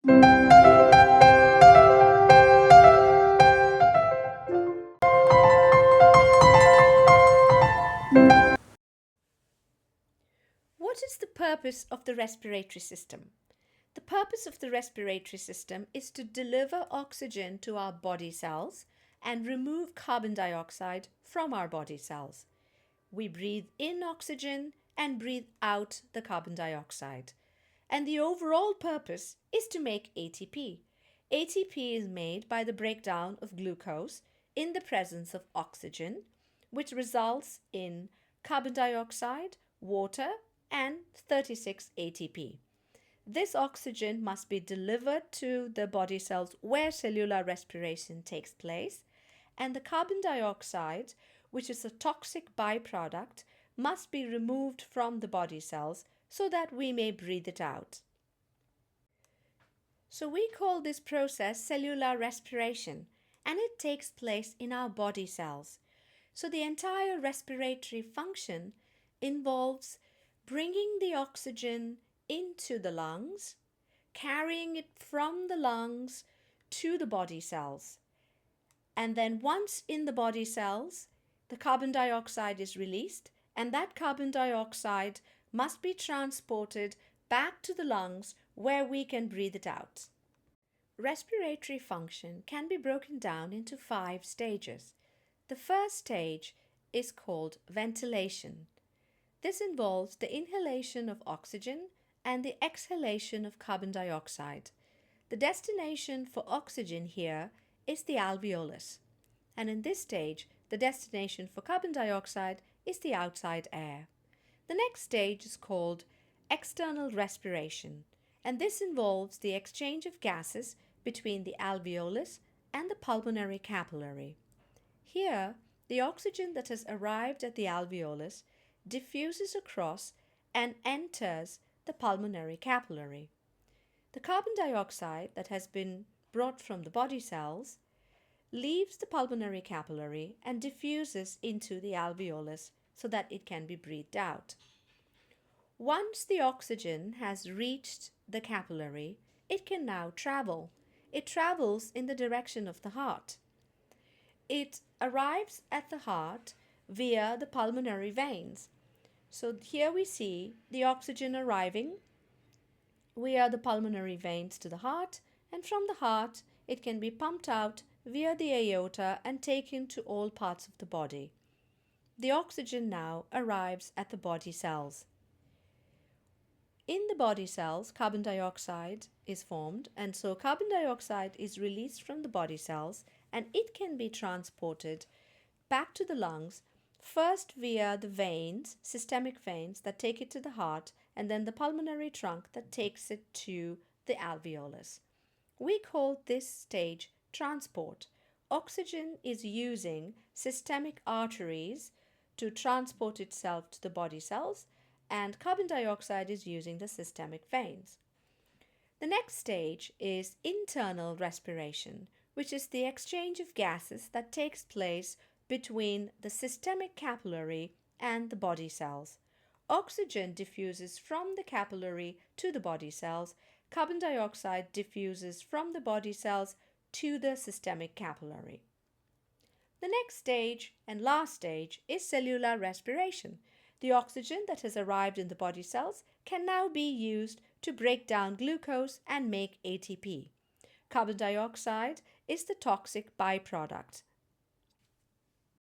What is the purpose of the respiratory system? The purpose of the respiratory system is to deliver oxygen to our body cells and remove carbon dioxide from our body cells. We breathe in oxygen and breathe out the carbon dioxide. And the overall purpose is to make ATP. ATP is made by the breakdown of glucose in the presence of oxygen, which results in carbon dioxide, water, and 36 ATP. This oxygen must be delivered to the body cells where cellular respiration takes place, and the carbon dioxide, which is a toxic byproduct, must be removed from the body cells so that we may breathe it out. So we call this process cellular respiration, and it takes place in our body cells. So the entire respiratory function involves bringing the oxygen into the lungs, carrying it from the lungs to the body cells. And then once in the body cells, the carbon dioxide is released, and that carbon dioxide must be transported back to the lungs where we can breathe it out. Respiratory function can be broken down into 5 stages. The first stage is called ventilation. This involves the inhalation of oxygen and the exhalation of carbon dioxide. The destination for oxygen here is the alveolus, and in this stage, the destination for carbon dioxide is the outside air. The next stage is called external respiration, and this involves the exchange of gases between the alveolus and the pulmonary capillary. Here, the oxygen that has arrived at the alveolus diffuses across and enters the pulmonary capillary. The carbon dioxide that has been brought from the body cells leaves the pulmonary capillary and diffuses into the alveolus so that it can be breathed out. Once the oxygen has reached the capillary, it can now travel. It travels in the direction of the heart. It arrives at the heart via the pulmonary veins. So here we see the oxygen arriving via the pulmonary veins to the heart, and from the heart it can be pumped out via the aorta and taken to all parts of the body. The oxygen now arrives at the body cells. In the body cells, carbon dioxide is formed, and so carbon dioxide is released from the body cells, and it can be transported back to the lungs, first via the veins, systemic veins that take it to the heart, and then the pulmonary trunk that takes it to the alveolus. We call this stage transport. Oxygen is using systemic arteries to transport itself to the body cells, and carbon dioxide is using the systemic veins. The next stage is internal respiration, which is the exchange of gases that takes place between the systemic capillary and the body cells. Oxygen diffuses from the capillary to the body cells. Carbon dioxide diffuses from the body cells to the systemic capillary. The next stage and last stage is cellular respiration. The oxygen that has arrived in the body cells can now be used to break down glucose and make ATP. Carbon dioxide is the toxic byproduct